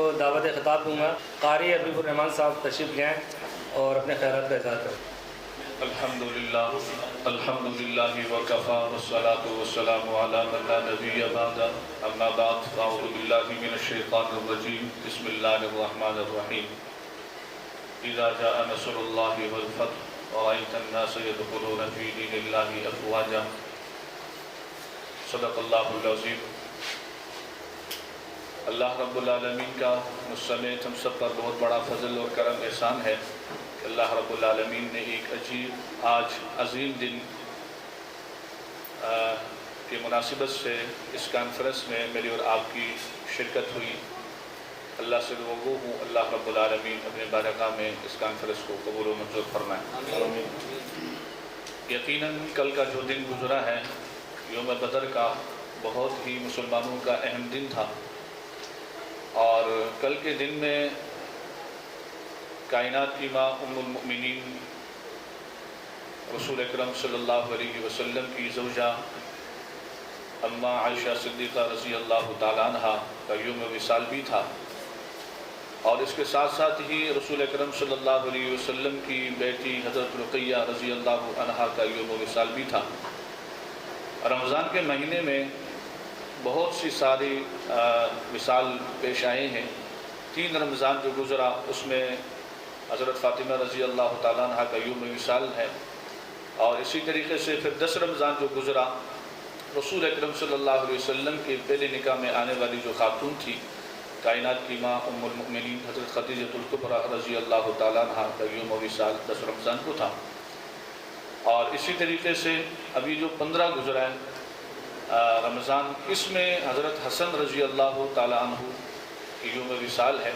کو دعوت خطاب دوں گا۔ قاری عبد الرحمن صاحب تشریف لیں اور اپنے خیرات کا اظہار کریں۔ الحمدللہ وکفا والصلاة والسلام علی من لا نبی بعد اما بعد فاعوذ باللہ من الشیطان الرجیم بسم اللہ الرحمن الرحیم اذا جاء نصر اللہ والفتح ورأیت الناس يدخلون فی دین اللہ افواجا۔ صدق اللہ العظیم۔ اللہ رب العالمین کا مجھ سمیت ہم سب پر بہت بڑا فضل اور کرم احسان ہے کہ اللہ رب العالمین نے ایک عجیب آج عظیم دن کی مناسبت سے اس کانفرنس میں میری اور آپ کی شرکت ہوئی۔ اللہ سے دعا گو ہوں اللہ رب العالمین اپنے بارگاہ میں اس کانفرنس کو قبول و منظور فرمائے۔ یقیناً کل کا جو دن گزرا ہے یوم بدر کا، بہت ہی مسلمانوں کا اہم دن تھا، اور کل کے دن میں کائنات کی ماں ام المؤمنین رسول اکرم صلی اللہ علیہ وسلم کی زوجہ اماں عائشہ صدیقہ رضی اللہ تعالیٰ عنہ کا یوم وصال بھی تھا، اور اس کے ساتھ ساتھ ہی رسول اکرم صلی اللہ علیہ وسلم کی بیٹی حضرت رقیہ رضی اللہ عنہا کا یوم وصال بھی تھا۔ رمضان کے مہینے میں بہت سی ساری وصال پیش آئے ہیں۔ 3 رمضان جو گزرا اس میں حضرت فاطمہ رضی اللہ تعالیٰ عنہ کا یوم وصال ہے، اور اسی طریقے سے پھر 10 رمضان جو گزرا رسول اکرم صلی اللہ علیہ وسلم کے پہلے نکاح میں آنے والی جو خاتون تھی کائنات کی ماں ام المؤمنین حضرت خدیجہ الکبریٰ رضی اللہ تعالیٰ عنہ کا یوم وصال 10 رمضان کو تھا۔ اور اسی طریقے سے ابھی جو 15 گزرا ہے رمضان، اس میں حضرت حسن رضی اللہ تعالیٰ عنہ کی یوم وصال ہے،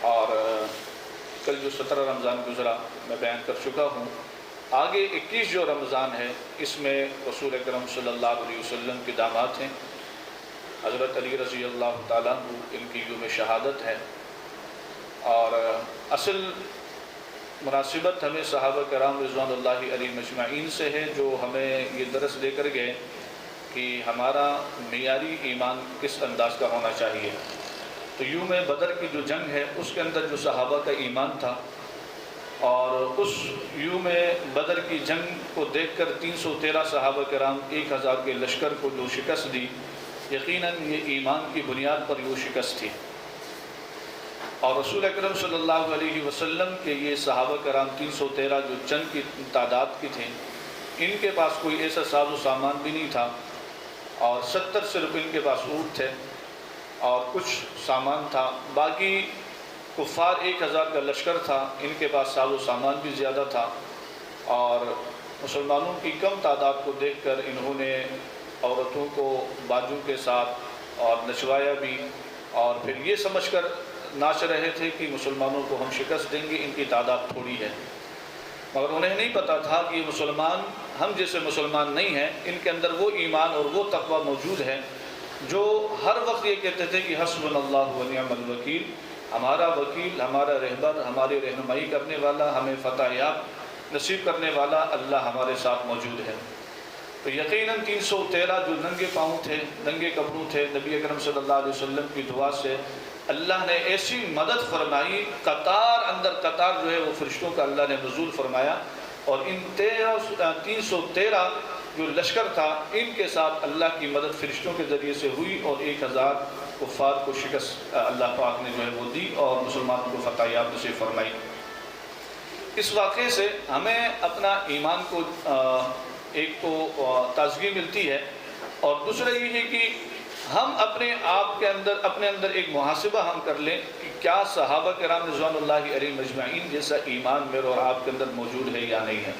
اور کل جو 17 رمضان گزرا میں بیان کر چکا ہوں۔ آگے 21 جو رمضان ہے اس میں رسول اکرم صلی اللہ علیہ وسلم کے داماد ہیں حضرت علی رضی اللہ تعالیٰ عنہ، ان کی یوم شہادت ہے، اور اصل مناسبت ہمیں صحابہ کرام رضوان اللہ علیہ مجمعین سے ہے، جو ہمیں یہ درس دے کر گئے کہ ہمارا معیاری ایمان کس انداز کا ہونا چاہیے۔ تو یوم بدر کی جو جنگ ہے اس کے اندر جو صحابہ کا ایمان تھا، اور اس یوم بدر کی جنگ کو دیکھ کر 313 صحابہ کرام 1000 کے لشکر کو جو شکست دی، یقیناً یہ ایمان کی بنیاد پر یہ شکست تھی۔ اور رسول اکرم صلی اللہ علیہ وسلم کے یہ صحابہ کرام 313 جو چند کی تعداد کی تھے، ان کے پاس کوئی ایسا ساز و سامان بھی نہیں تھا، اور 70 صرف ان کے پاس اونٹ تھے اور کچھ سامان تھا، باقی کفار 1000 کا لشکر تھا، ان کے پاس ساز و سامان بھی زیادہ تھا۔ اور مسلمانوں کی کم تعداد کو دیکھ کر انہوں نے عورتوں کو باجوں کے ساتھ اور نچوایا بھی، اور پھر یہ سمجھ کر ناچ رہے تھے کہ مسلمانوں کو ہم شکست دیں گے، ان کی تعداد تھوڑی ہے، مگر انہیں نہیں پتہ تھا کہ یہ مسلمان ہم جیسے مسلمان نہیں ہیں، ان کے اندر وہ ایمان اور وہ تقوی موجود ہے جو ہر وقت یہ کہتے تھے کہ حسبنا اللہ و نعم الوکیل، ہمارا وکیل، ہمارا رہبر، ہماری رہنمائی کرنے والا، ہمیں فتح یاب نصیب کرنے والا اللہ ہمارے ساتھ موجود ہے۔ تو یقیناً 313 جو ننگے پاؤں تھے، ننگے کپڑوں تھے، نبی اکرم صلی اللہ علیہ وسلم کی دعا سے اللہ نے ایسی مدد فرمائی، قطار اندر قطار جو ہے وہ فرشتوں کا اللہ نے نزول فرمایا، اور ان 313 جو لشکر تھا ان کے ساتھ اللہ کی مدد فرشتوں کے ذریعے سے ہوئی، اور 1000 کفار کو شکست اللہ پاک نے جو ہے وہ دی اور مسلمانوں کو فتح یاب نصیب فرمائی۔ اس واقعے سے ہمیں اپنا ایمان کو ایک تو تازگی ملتی ہے، اور دوسرا یہ ہے کہ ہم اپنے آپ کے اندر ایک محاسبہ ہم کر لیں کہ کیا صحابہ کرام رضوان اللہ علیہ مجمعین جیسا ایمان میرے اور آپ کے اندر موجود ہے یا نہیں ہے۔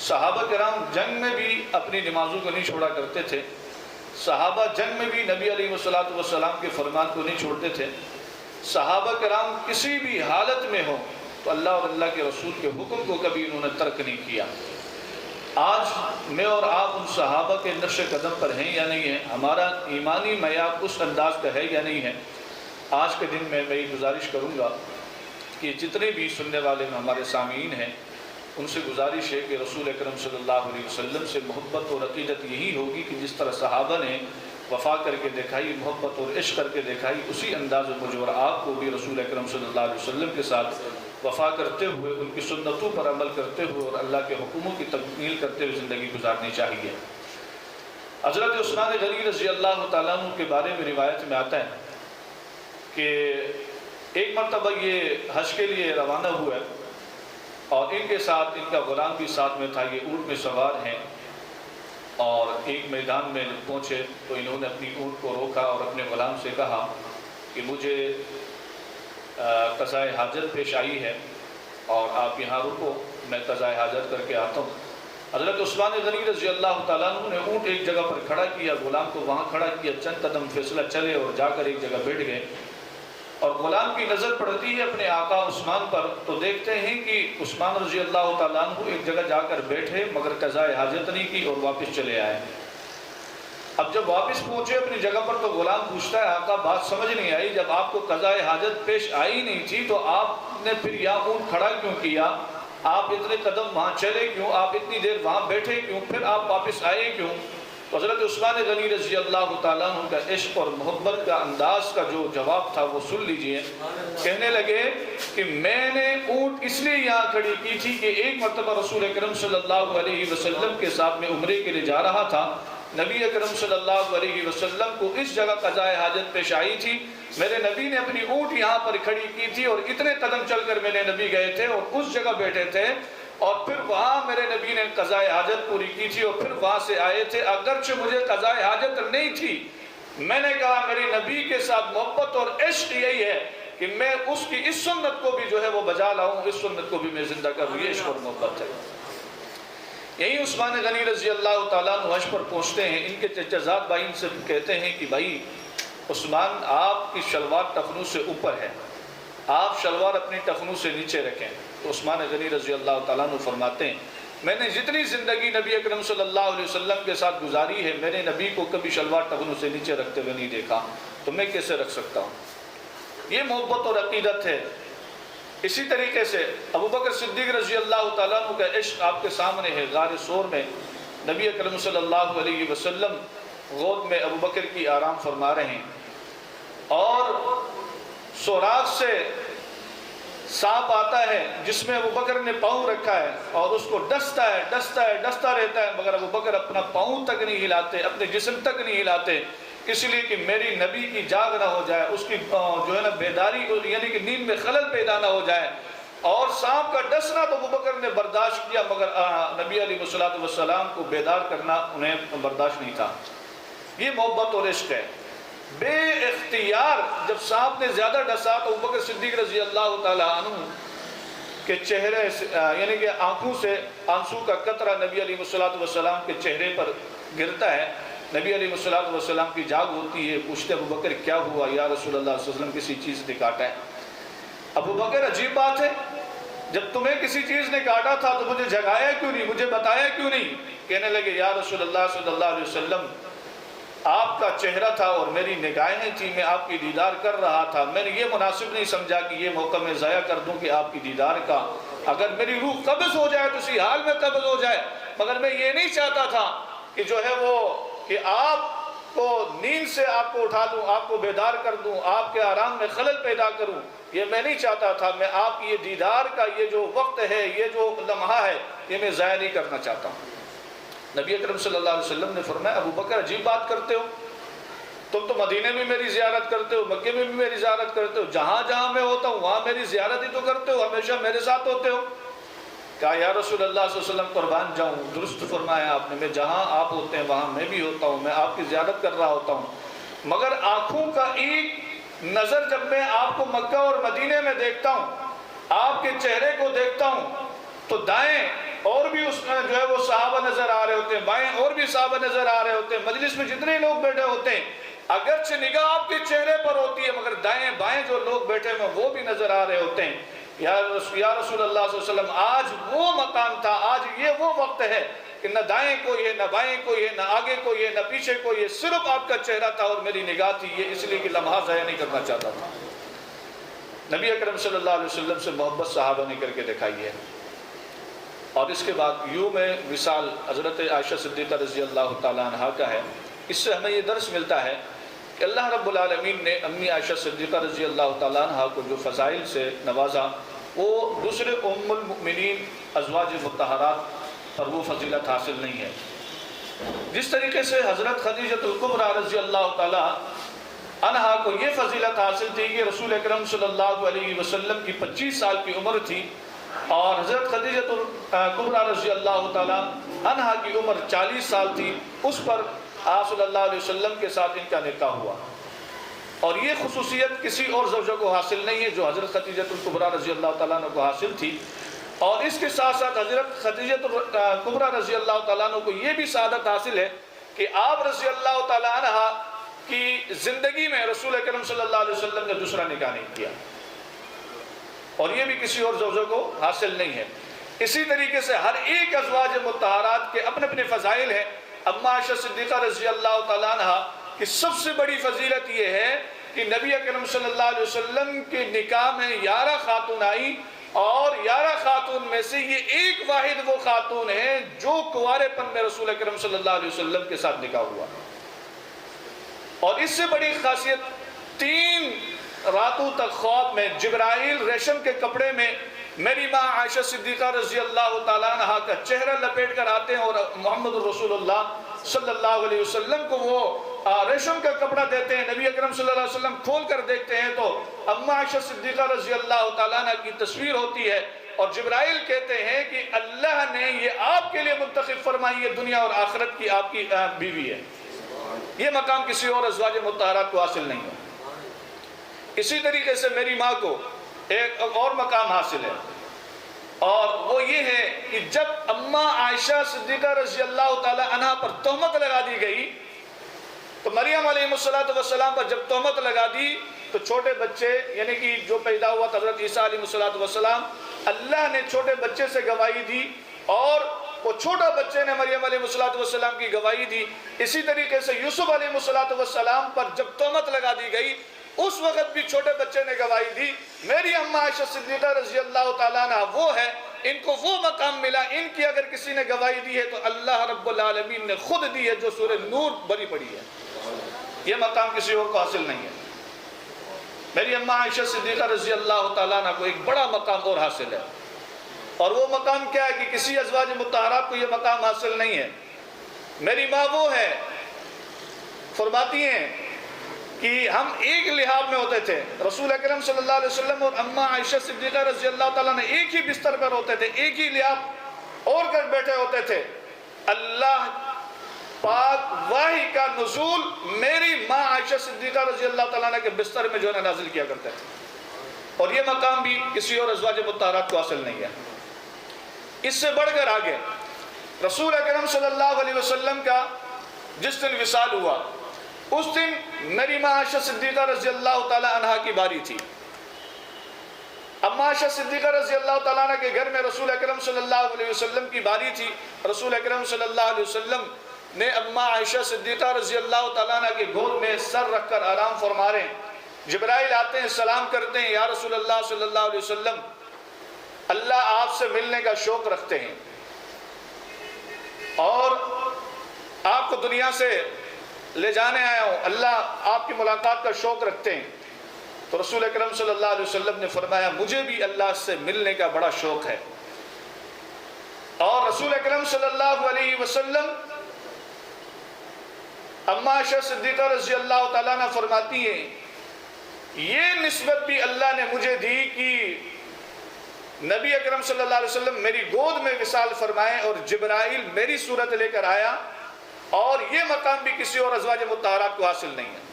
صحابہ کرام جنگ میں بھی اپنی نمازوں کو نہیں چھوڑا کرتے تھے، صحابہ جنگ میں بھی نبی علیہ السلام کے فرمان کو نہیں چھوڑتے تھے، صحابہ کرام کسی بھی حالت میں ہوں تو اللہ اور اللہ کے رسول کے حکم کو کبھی انہوں نے ترک نہیں کیا۔ آج میں اور آپ ان صحابہ کے نقش قدم پر ہیں یا نہیں ہیں، ہمارا ایمانی معیار اس انداز کا ہے یا نہیں ہے۔ آج کے دن میں یہ گزارش کروں گا کہ جتنے بھی سننے والے ہمارے سامعین ہیں ان سے گزارش ہے کہ رسول اکرم صلی اللہ علیہ وسلم سے محبت اور عقیدت یہی ہوگی کہ جس طرح صحابہ نے وفا کر کے دکھائی، محبت اور عشق کر کے دکھائی، اسی انداز مجھ اور آپ کو بھی رسول اکرم صلی اللہ علیہ وسلم کے ساتھ وفا کرتے ہوئے، ان کی سنتوں پر عمل کرتے ہوئے اور اللہ کے حکموں کی تکمیل کرتے ہوئے زندگی گزارنی چاہیے۔ حضرت عثمان غنی رضی اللہ تعالیٰ عنہ کے بارے میں روایت میں آتا ہے کہ ایک مرتبہ یہ حج کے لیے روانہ ہوئے اور ان کے ساتھ ان کا غلام بھی ساتھ میں تھا، یہ اونٹ میں سوار ہیں، اور ایک میدان میں جب پہنچے تو انہوں نے اپنی اونٹ کو روکا اور اپنے غلام سے کہا کہ مجھے قضائے حاجت پیش آئی ہے اور آپ یہاں رکو، میں قضائے حاجت کر کے آتا ہوں۔ حضرت عثمان غنی رضی اللہ تعالیٰ عنہ نے اونٹ ایک جگہ پر کھڑا کیا، غلام کو وہاں کھڑا کیا، چند قدم فاصلہ چلے اور جا کر ایک جگہ بیٹھ گئے، اور غلام کی نظر پڑتی ہے اپنے آقا عثمان پر، تو دیکھتے ہیں کہ عثمان رضی اللہ تعالیٰ عنہ ایک جگہ جا کر بیٹھے مگر قضائے حاجت نہیں کی اور واپس چلے آئے۔ اب جب واپس پہنچے اپنی جگہ پر تو غلام پوچھتا ہے آقا بات سمجھ نہیں آئی، جب آپ کو قضائے حاجت پیش آئی نہیں تھی تو آپ نے پھر یہاں اونٹ کھڑا کیوں کیا، آپ اتنے قدم وہاں چلے کیوں، آپ اتنی دیر وہاں بیٹھے کیوں، پھر آپ واپس آئے کیوں؟ تو حضرت عثمان غنی رضی اللہ تعالیٰ عنہ کا عشق اور محبت کا انداز کا جو جواب تھا وہ سن لیجئے۔ کہنے لگے کہ میں نے اونٹ اس لیے یہاں کھڑی کی تھی کہ ایک مرتبہ رسول اکرم صلی اللہ علیہ وسلم کے ساتھ میں عمرے کے لیے جا رہا تھا، نبی اکرم صلی اللہ علیہ وسلم کو اس جگہ قضائے حاجت پیش آئی تھی، میرے نبی نے اپنی اونٹ یہاں پر کھڑی کی تھی اور اتنے قدم چل کر میرے نبی گئے تھے اور اس جگہ بیٹھے تھے، اور پھر وہاں میرے نبی نے قضائے حاجت پوری کی تھی اور پھر وہاں سے آئے تھے، اگرچہ مجھے قضائے حاجت نہیں تھی، میں نے کہا میری نبی کے ساتھ محبت اور عشق یہی ہے کہ میں اس کی اس سنت کو بھی جو ہے وہ بجا لاؤں، اس سنت کو بھی میں زندہ کروں، یہ عشق اور محبت ہے۔ یہی عثمان غنی رضی اللہ تعالیٰ عنہ حج پر پہنچتے ہیں، ان کے چچا زاد بھائی ان سے کہتے ہیں کہ بھائی عثمان آپ کی شلوار ٹخنوں سے اوپر ہے، آپ شلوار اپنی ٹخنوں سے نیچے رکھیں۔ تو عثمان غنی رضی اللہ تعالیٰ عنہ فرماتے ہیں میں نے جتنی زندگی نبی اکرم صلی اللہ علیہ وسلم کے ساتھ گزاری ہے میرے نبی کو کبھی شلوار ٹخنوں سے نیچے رکھتے ہوئے نہیں دیکھا، تو میں کیسے رکھ سکتا ہوں؟ یہ محبت اور عقیدت ہے۔ اسی طریقے سے ابو بکر صدیق رضی اللہ تعالیٰ عنہ کا عشق آپ کے سامنے ہے۔ غار ثور میں نبی اکرم صلی اللہ علیہ وسلم گود میں ابو بکر کی آرام فرما رہے ہیں اور سوراخ سے سانپ آتا ہے جس میں ابو بکر نے پاؤں رکھا ہے اور اس کو ڈستا رہتا ہے، مگر ابو بکر اپنا پاؤں تک نہیں ہلاتے، اپنے جسم تک نہیں ہلاتے، اس لیے کہ میری نبی کی جاگ نہ ہو جائے، اس کی جو ہے نا بیداری یعنی کہ نیند میں خلل پیدا نہ ہو جائے۔ اور سانپ کا ڈسنا تو ابو بکر نے برداشت کیا، مگر نبی علیہ الصلوۃ والسلام کو بیدار کرنا انہیں برداشت نہیں تھا۔ یہ محبت اور عشق ہے۔ بے اختیار جب سانپ نے زیادہ ڈسا تو ابو بکر صدیق رضی اللہ تعالیٰ عنہ کے چہرے یعنی کہ آنکھوں سے آنسو کا قطرہ نبی علیہ الصلوۃ والسلام کے چہرے پر گرتا ہے۔ نبی علیہ الصلوۃ والسلام کی جاگ ہوتی ہے، پوچھتے ابو بکر کیا ہوا یا رسول اللہ صلی اللہ علیہ وسلم، کسی چیز نے کاٹا ہے؟ ابو بکر عجیب بات ہے، جب تمہیں کسی چیز نے کاٹا تھا تو مجھے جگایا کیوں نہیں، مجھے بتایا کیوں نہیں؟ کہنے لگے یا رسول اللہ صلی اللہ علیہ وسلم آپ کا چہرہ تھا اور میری نگاہیں تھی، میں آپ کی دیدار کر رہا تھا، میں نے یہ مناسب نہیں سمجھا کہ یہ موقع میں ضائع کر دوں کہ آپ کی دیدار کا، اگر میری روح قبض ہو جائے تو اسی حال میں قبض ہو جائے، مگر میں یہ نہیں چاہتا تھا کہ جو ہے وہ کہ آپ کو نیند سے آپ کو اٹھا لوں، آپ کو بیدار کر دوں، آپ کے آرام میں خلل پیدا کروں، یہ میں نہیں چاہتا تھا، میں آپ کی یہ دیدار کا یہ جو وقت ہے، یہ جو لمحہ ہے، یہ میں ضائع نہیں کرنا چاہتا ہوں۔ نبی اکرم صلی اللہ علیہ وسلم نے فرمایا ابو بکر عجیب بات کرتے ہو، تم تو مدینے میں میری زیارت کرتے ہو، مکے میں بھی میری زیارت کرتے ہو، جہاں جہاں میں ہوتا ہوں وہاں میری زیارت ہی تو کرتے ہو، ہمیشہ میرے ساتھ ہوتے ہو۔ کہا یا رسول اللہ صلی اللہ علیہ وسلم قربان جاؤں، درست فرمایا آپ نے، میں جہاں آپ ہوتے ہیں وہاں میں بھی ہوتا ہوں، میں آپ کی زیارت کر رہا ہوتا ہوں، مگر آنکھوں کا ایک نظر جب میں آپ کو مکہ اور مدینے میں دیکھتا ہوں، آپ کے چہرے کو دیکھتا ہوں تو دائیں اور بھی اس میں جو ہے وہ صحابہ نظر آ رہے ہوتے ہیں، بائیں اور بھی صحابہ نظر آ رہے ہوتے ہیں، مجلس میں جتنے لوگ بیٹھے ہوتے ہیں اگرچہ نگاہ آپ کے چہرے پر ہوتی ہے مگر دائیں بائیں جو لوگ بیٹھے ہیں وہ بھی نظر آ رہے ہوتے ہیں۔ یا رسول اللہ صلی اللہ علیہ وسلم آج وہ مقام تھا، آج یہ وہ وقت ہے کہ نہ دائیں کوئی ہے، نہ بائیں کوئی ہے، نہ آگے کوئی ہے، نہ پیچھے کوئی ہے، صرف آپ کا چہرہ تھا اور میری نگاہ تھی، یہ اس لیے کہ لمحہ ضائع نہیں کرنا چاہتا تھا۔ نبی اکرم صلی اللہ علیہ وسلم سے محبت صحابہ نے کر کے دکھائی ہے۔ اور اس کے بعد یوں میں مثال حضرت عائشہ صدیقہ رضی اللہ تعالیٰ عنہ کا ہے اس سے ہمیں یہ درس ملتا ہے کہ اللہ رب العالمین نے امی عائشہ صدیقہ رضی اللہ تعالیٰ عنہ کو جو فضائل سے نوازا وہ دوسرے ام المؤمنین ازواج مطہرات پر وہ فضیلت حاصل نہیں ہے۔ جس طریقے سے حضرت خدیجہ الکبریٰ رضی اللہ تعالیٰ عنہا کو یہ فضیلت حاصل تھی کہ رسول اکرم صلی اللہ علیہ وسلم کی 25 سال کی عمر تھی، اور حضرت خدیجہ الکبریٰ رضی اللہ تعالیٰ عنہا کی عمر 40 سال تھی، اس پر آپ صلی اللہ علیہ وسلم کے ساتھ ان کا نکاح ہوا، اور یہ خصوصیت کسی اور زوجہ کو حاصل نہیں ہے جو حضرت خدیجہ الکبریٰ رضی اللہ تعالیٰ عنہ کو حاصل تھی۔ اور اس کے ساتھ ساتھ حضرت خدیجہ الکبریٰ رضی اللہ تعالیٰ عنہ کو یہ بھی سعادت حاصل ہے کہ آپ رضی اللہ تعالیٰ عنہ کی زندگی میں رسول اکرم صلی اللہ علیہ وسلم نے دوسرا نکاح نہیں کیا، اور یہ بھی کسی اور زوجہ کو حاصل نہیں ہے۔ اسی طریقے سے ہر ایک ازواج مطہرات کے اپنے اپنے فضائل ہیں۔ اما عائشہ صدیقہ رضی اللہ تعالیٰ عنہ کی سب سے بڑی فضیلت یہ ہے کہ نبی اکرم صلی اللہ علیہ وسلم کے نکاح میں 11 خاتون آئی، اور 11 خاتون میں سے یہ ایک واحد وہ خاتون ہے جو کنوارے پن میں رسول اکرم صلی اللہ علیہ وسلم کے ساتھ نکاح ہوا۔ اور اس سے بڑی خاصیت 3 راتوں تک خواب میں جبرائیل ریشم کے کپڑے میں میری ماں عائشہ صدیقہ رضی اللہ تعالیٰ عنہ کا چہرہ لپیٹ کر آتے ہیں، اور محمد رسول اللہ صلی اللہ علیہ وسلم کو وہ ریشم کا کپڑا دیتے ہیں۔ نبی اکرم صلی اللہ علیہ وسلم کھول کر دیکھتے ہیں تو اما عائشہ صدیقہ رضی اللہ تعالیٰ عنہ کی تصویر ہوتی ہے، اور جبرائیل کہتے ہیں کہ اللہ نے یہ آپ کے لیے منتخب فرمائی ہے، دنیا اور آخرت کی آپ کی بیوی ہے۔ یہ مقام کسی اور ازواج مطہرات کو حاصل نہیں ہے۔ اسی طریقے سے میری ماں کو ایک اور مقام حاصل ہے، اور وہ یہ ہے کہ جب اما عائشہ صدیقہ رضی اللہ تعالی عنہ پر تہمت لگا دی گئی تو مریم علیہ السلام پر جب تہمت لگا دی تو چھوٹے بچے یعنی کہ جو پیدا ہوا تھا حضرت عیسیٰ علیہ السلام، اللہ نے چھوٹے بچے سے گواہی دی، اور وہ چھوٹا بچے نے مریم علیہ السلام کی گواہی دی۔ اسی طریقے سے یوسف علیہ السلام پر جب تہمت لگا دی گئی اس وقت بھی چھوٹے بچے نے گواہی دی۔ میری اما عائشہ صدیقہ رضی اللہ تعالیٰ عنہ وہ ہے، ان کو وہ مقام ملا، ان کی اگر کسی نے گواہی دی ہے تو اللہ رب العالمین نے خود دی ہے، جو سورہ نور بری پڑی ہے۔ یہ مقام کسی اور کو حاصل نہیں ہے۔ میری اما عائشہ صدیقہ رضی اللہ تعالیٰ عنہ کو ایک بڑا مقام اور حاصل ہے، اور وہ مقام کیا ہے کہ کسی ازواج مطہرات کو یہ مقام حاصل نہیں ہے۔ میری ماں وہ ہے، فرماتی ہیں کہ ہم ایک لحاف میں ہوتے تھے، رسول اکرم صلی اللہ علیہ وسلم اور اما عائشہ صدیقہ رضی اللہ تعالیٰ نے ایک ہی بستر پر ہوتے تھے، ایک ہی لحاف اوڑھ کر بیٹھے ہوتے تھے۔ اللہ پاک وحی کا نزول میری ماں عائشہ صدیقہ رضی اللہ تعالیٰ کے بستر میں جو ہے نازل کیا کرتے تھے، اور یہ مقام بھی کسی اور ازواج مطہرات کو حاصل نہیں ہے۔ اس سے بڑھ کر آگے رسول اکرم صلی اللہ علیہ وسلم کا جس دن وصال ہوا اس دن میری ماں عائشہ صدیقہ رضی اللہ تعالی عنہ کی باری تھی۔ اما عائشہ صدیقہ رضی اللہ تعالیٰ عنہ کے گھر میں رسول اکرم صلی اللہ علیہ وسلم کی باری تھی۔ رسول اکرم صلی اللہ علیہ وسلم نے اما عائشہ صدیقہ رضی اللہ تعالیٰ عنہ کے گود میں سر رکھ کر آرام فرما رہے ہیں۔ جبرائیل آتے ہیں، سلام کرتے ہیں، یا رسول اللہ صلی اللہ علیہ وسلم اللہ آپ سے ملنے کا شوق رکھتے ہیں اور آپ کو دنیا سے لے جانے آیا ہوں، اللہ آپ کی ملاقات کا شوق رکھتے ہیں۔ تو رسول اکرم صلی اللہ علیہ وسلم نے فرمایا مجھے بھی اللہ سے ملنے کا بڑا شوق ہے۔ اور رسول اکرم صلی اللہ علیہ وسلم اما عائشہ صدیقہ رضی اللہ تعالیٰ نے فرماتی ہیں یہ نسبت بھی اللہ نے مجھے دی کہ نبی اکرم صلی اللہ علیہ وسلم میری گود میں وصال فرمائے اور جبرائیل میری صورت لے کر آیا، اور یہ مقام بھی کسی اور ازواج مطہرات کو حاصل نہیں ہے۔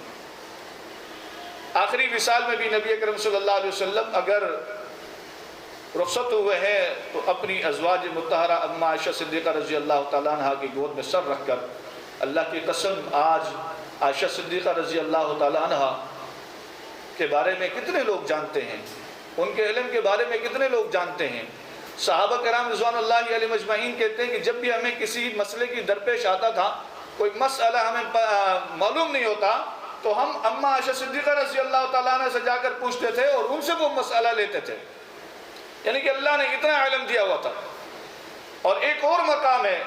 آخری وصال میں بھی نبی اکرم صلی اللہ علیہ وسلم اگر رخصت ہوئے ہیں تو اپنی ازواج مطہرہ اما عائشہ صدیقہ رضی اللہ تعالیٰ عنہ کی گود میں سر رکھ کر، اللہ کی قسم آج عائشہ صدیقہ رضی اللہ تعالیٰ عنہ کے بارے میں کتنے لوگ جانتے ہیں، ان کے علم کے بارے میں کتنے لوگ جانتے ہیں۔ صحابہ کرام رضوان اللہ علیہ مجمعین کہتے ہیں کہ جب بھی ہمیں کسی مسئلے کی درپیش آتا تھا، کوئی مسئلہ ہمیں معلوم نہیں ہوتا تو ہم اما عائشہ صدیقہ رضی اللہ تعالیٰ عنہ سے جا کر پوچھتے تھے اور ان سے وہ مسئلہ لیتے تھے، یعنی کہ اللہ نے اتنا علم دیا ہوا تھا۔ اور ایک اور مقام ہے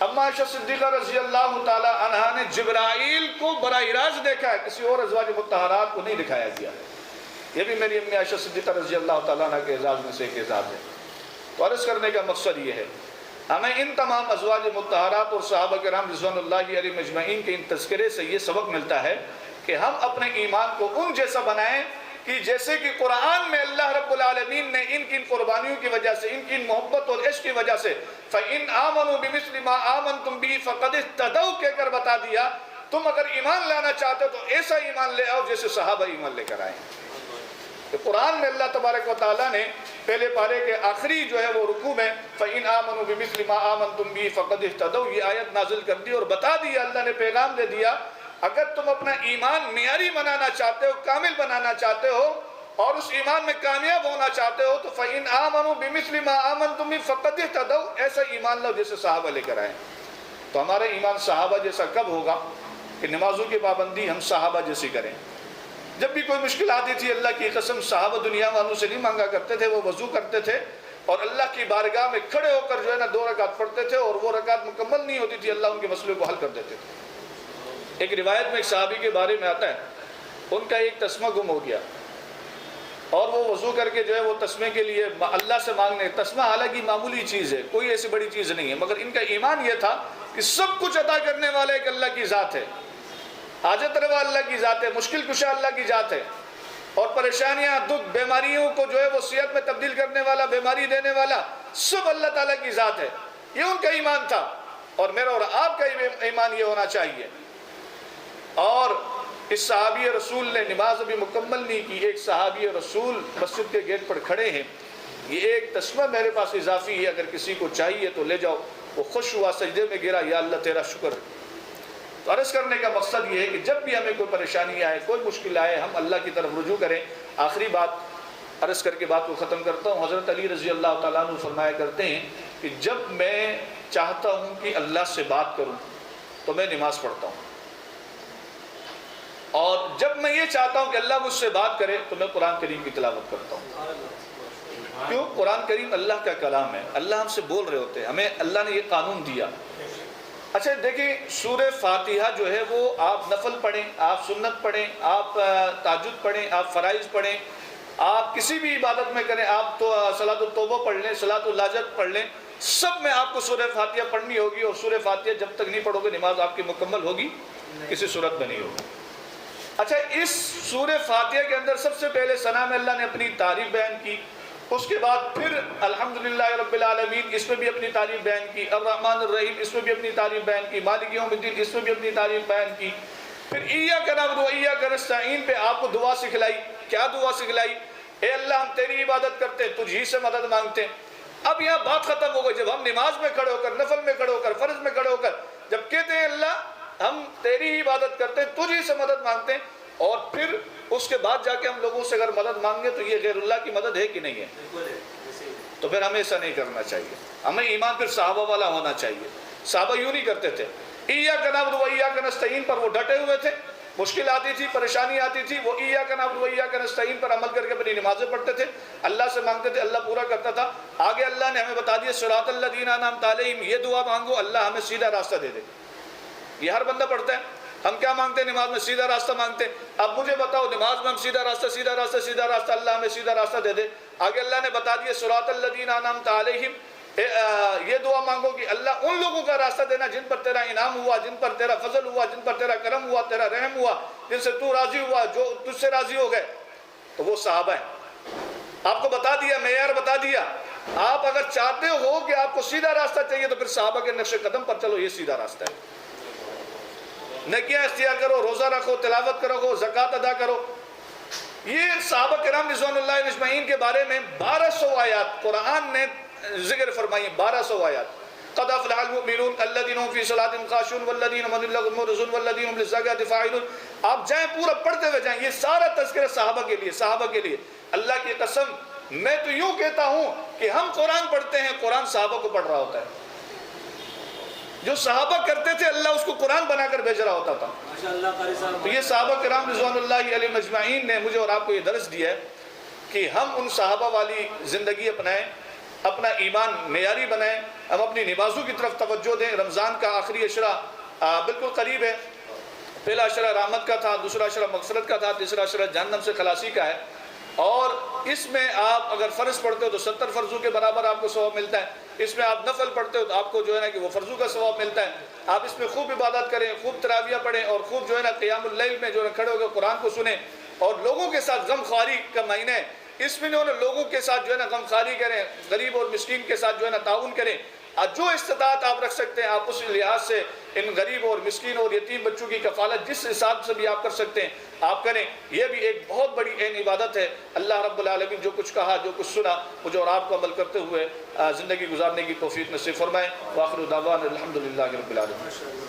اما عائشہ صدیقہ رضی اللہ تعالی عنہا نے جبرائیل کو براہ راست دیکھا ہے، کسی اور ازواج مطہرات کو نہیں دکھایا گیا ہے۔ یہ بھی میری امی عائشہ صدیقہ رضی اللہ تعالیٰ عنہ کے اعزاز میں سے ایک اعزاز ہے۔ تو عرض کرنے کا مقصد یہ ہے، ہمیں ان تمام ازواج مطہرات اور صحابہ کرام رضوان اللہ علیہم اجمعین کے ان تذکرے سے یہ سبق ملتا ہے کہ ہم اپنے ایمان کو ان جیسا بنائیں کہ جیسے کہ قرآن میں اللہ رب العالمین نے ان کی قربانیوں کی وجہ سے، ان کی محبت اور عشق کی وجہ سے فَإِنْ آمَنُوا بِمِثْلِ مَا آمَنْتُمْ بِهِ فَقَدِ اهْتَدَوْا کہہ کر بتا دیا، تم اگر ایمان لانا چاہتے ہو تو ایسا ایمان لے آؤ جیسے صحابہ ایمان لے کر آئے۔ کہ قرآن میں اللہ تبارک و تعالیٰ نے پہلے پارے کے آخری جو ہے وہ رکوع میں فَإِنْ آمَنُوا بِمِثْلِ مَا آمَنْتُمْ بِهِ فَقَدِ اهْتَدَوْا یہ آیت نازل کر دی اور بتا دیا، اللہ نے پیغام دے دیا اگر تم اپنا ایمان معیاری بنانا چاہتے ہو، کامل بنانا چاہتے ہو اور اس ایمان میں کامیاب ہونا چاہتے ہو تو فَإِنْ آمَنُوا بِمِثْلِ مَا آمَنْتُمْ بِهِ فَقَدِ اهْتَدَوْا ایسا ایمان لو جیسے صحابہ لے کر آئے۔ تو ہمارا ایمان صحابہ جیسا کب ہوگا کہ نمازوں کی پابندی ہم صحابہ جیسی کریں۔ جب بھی کوئی مشکل آتی تھی اللہ کی قسم صحابہ دنیا والوں سے نہیں مانگا کرتے تھے، وہ وضو کرتے تھے اور اللہ کی بارگاہ میں کھڑے ہو کر جو ہے نا 2 رکعت پڑھتے تھے اور وہ رکعت مکمل نہیں ہوتی تھی، اللہ ان کے مسئلے کو حل کر دیتے تھے۔ ایک روایت میں ایک صحابی کے بارے میں آتا ہے، ان کا ایک تسمہ گم ہو گیا اور وہ وضو کر کے جو ہے وہ تسمے کے لیے اللہ سے مانگنے، تسمہ حالانکہ معمولی چیز ہے، کوئی ایسی بڑی چیز نہیں ہے، مگر ان کا ایمان یہ تھا کہ سب کچھ عطا کرنے والا ایک اللہ کی ذات ہے، حاجت روا اللہ کی ذات ہے، مشکل کشا اللہ کی ذات ہے، اور پریشانیاں، دکھ، بیماریوں کو جو ہے وہ صحت میں تبدیل کرنے والا، بیماری دینے والا سب اللہ تعالیٰ کی ذات ہے۔ یہ ان کا ایمان تھا اور میرا اور آپ کا ایمان یہ ہونا چاہیے۔ اور اس صحابی رسول نے نماز ابھی مکمل نہیں کی، ایک صحابی رسول مسجد کے گیٹ پر کھڑے ہیں، یہ ایک تسمہ میرے پاس اضافی ہے، اگر کسی کو چاہیے تو لے جاؤ۔ وہ خوش ہوا، سجدے میں گرا، یا اللہ تیرا شکر ہے۔ تو عرض کرنے کا مقصد یہ ہے کہ جب بھی ہمیں کوئی پریشانی آئے، کوئی مشکل آئے، ہم اللہ کی طرف رجوع کریں۔ آخری بات عرض کر کے بات کو ختم کرتا ہوں، حضرت علی رضی اللہ تعالیٰ عنہ فرمایا کرتے ہیں کہ جب میں چاہتا ہوں کہ اللہ سے بات کروں تو میں نماز پڑھتا ہوں، اور جب میں یہ چاہتا ہوں کہ اللہ مجھ سے بات کرے تو میں قرآن کریم کی تلاوت کرتا ہوں۔ کیوں؟ قرآن کریم اللہ کا کلام ہے، اللہ ہم سے بول رہے ہوتے ہیں، ہمیں اللہ نے یہ قانون دیا۔ اچھا دیکھیں، سورہ فاتحہ جو ہے وہ آپ نفل پڑھیں، آپ سنت پڑھیں، آپ تہجد پڑھیں، آپ فرائض پڑھیں، آپ کسی بھی عبادت میں کریں، آپ تو صلاۃ التوبہ پڑھ لیں، صلاۃ الحاجت پڑھ لیں، سب میں آپ کو سورہ فاتحہ پڑھنی ہوگی، اور سورہ فاتحہ جب تک نہیں پڑھو گے نماز آپ کی مکمل ہوگی کسی صورت میں نہیں ہوگی۔ اچھا، اس سورہ فاتحہ کے اندر سب سے پہلے ثنا میں اللہ نے اپنی تعریف بیان کی، اس کے بعد پھر الحمدللہ رب العالمین اس میں بھی اپنی تعریف بیان کی، الرحمن الرحیم اس میں بھی اپنی تعریف بیان کی، مالک یوم الدین اس میں بھی اپنی تعریف بیان کی، پھر ایاک نعبد و ایاک نستعین پہ آپ کو دعا سکھلائی۔ کیا دعا سکھلائی؟ اے اللہ ہم تیری عبادت کرتے ہیں، تجھ ہی سے مدد مانگتے ہیں۔ اب یہاں بات ختم ہو گئی، جب ہم نماز میں کھڑے ہو کر، نفل میں کھڑے ہو کر، فرض میں کھڑے ہو کر جب کہتے ہیں اللہ ہم تیری ہی عبادت کرتے ہیں، تجھ ہی سے مدد مانگتے ہیں، اور پھر اس کے بعد جا کے ہم لوگوں سے اگر مدد مانگے تو یہ غیر اللہ کی مدد ہے کہ نہیں ہے؟ تو پھر ہمیں ایسا نہیں کرنا چاہیے، ہمیں ایمان پھر صحابہ والا ہونا چاہیے۔ صحابہ یوں نہیں کرتے تھے، ایاک نعبد و ایاک نستعین پر وہ ڈٹے ہوئے تھے، مشکل آتی تھی، پریشانی آتی تھی، وہ ایاک نعبد و ایاک نستعین پر عمل کر کے اپنی نمازیں پڑھتے تھے، اللہ سے مانگتے تھے، اللہ پورا کرتا تھا۔ آگے اللہ نے ہمیں بتا دیا صراط الذین انعمت علیہم، یہ دعا مانگو اللہ ہمیں سیدھا راستہ دے دے۔ یہ ہر بندہ پڑھتا ہے، ہم کیا مانگتے ہیں نماز میں؟ سیدھا راستہ مانگتے ہیں۔ اب مجھے بتاؤ نماز میں ہم سیدھا راستہ سیدھا راستہ سیدھا راستہ، اللہ ہمیں سیدھا راستہ دے دے۔ آگے اللہ نے بتا دیا صراط الذین انعمت علیہم، یہ دعا مانگو کہ اللہ ان لوگوں کا راستہ دینا جن پر تیرا انعام ہوا، جن پر تیرا فضل ہوا، جن پر تیرا کرم ہوا، تیرا رحم ہوا، جن سے تو راضی ہوا، جو تجھ سے راضی ہو گئے، تو وہ صحابہ ہیں۔ آپ کو بتا دیا، معیار بتا دیا۔ آپ اگر چاہتے ہو کہ آپ کو سیدھا راستہ چاہیے تو پھر صحابہ کے نقش قدم پر چلو، یہ سیدھا راستہ ہے۔ نیکیاں اختیار کرو، روزہ رکھو، تلاوت کرو، زکوٰۃ ادا کرو۔ یہ صحابہ کرام رضوان اللہ علیہم اجمعین کے بارے میں 1200 آیات قرآن نے ذکر فرمائی، 1200 آیات۔ قد افلح المؤمنون الذین هم فی صلاتهم خاشعون والذین هم للغو معرضون والذین هم للزکاۃ فاعلون۔ آپ جائیں پورا پڑھتے ہوئے جائیں، یہ سارا تذکرہ صحابہ کے لیے، صحابہ کے لیے۔ اللہ کی قسم میں تو یوں کہتا ہوں کہ ہم قرآن پڑھتے ہیں، قرآن صحابہ کو پڑھ رہا ہوتا ہے۔ جو صحابہ کرتے تھے اللہ اس کو قرآن بنا کر بھیج رہا ہوتا تھا۔ تو یہ صحابہ کرام رضوان اللہ علیہم اجمعین نے مجھے اور آپ کو یہ درس دیا ہے کہ ہم ان صحابہ والی زندگی اپنائیں، اپنا ایمان معیاری بنائیں، ہم اپنی نمازوں کی طرف توجہ دیں. رمضان کا آخری عشرہ بالکل قریب ہے. پہلا عشرہ رحمت کا تھا، دوسرا عشرہ مغفرت کا تھا، تیسرا عشرہ جہنم سے خلاصی کا ہے. اور اس میں آپ اگر فرض پڑھتے ہو تو 70 فرضوں کے برابر آپ کو ثواب ملتا ہے. اس میں آپ نفل پڑھتے ہو تو آپ کو جو ہے نا کہ وہ فرضوں کا ثواب ملتا ہے. آپ اس میں خوب عبادت کریں، خوب تراویح پڑھیں، اور خوب جو ہے نا قیام اللیل میں جو ہے کھڑے ہو کے قرآن کو سنیں. اور لوگوں کے ساتھ غم خواری کا مہینہ ہے، اس میں جو ہے نا لوگوں کے ساتھ جو ہے نا غم خواری کریں، غریب اور مسکین کے ساتھ جو ہے نا تعاون کریں. جو استطاعت آپ رکھ سکتے ہیں آپ اس لحاظ سے ان غریب اور مسکین اور یتیم بچوں کی کفالت جس حساب سے بھی آپ کر سکتے ہیں آپ کریں. یہ بھی ایک بہت بڑی عین عبادت ہے. اللہ رب العالمین جو کچھ کہا، جو کچھ سنا، مجھے اور آپ کو عمل کرتے ہوئے زندگی گزارنے کی توفیق نصیب فرمائے. وآخر دعوانا الحمدللہ رب العالمین.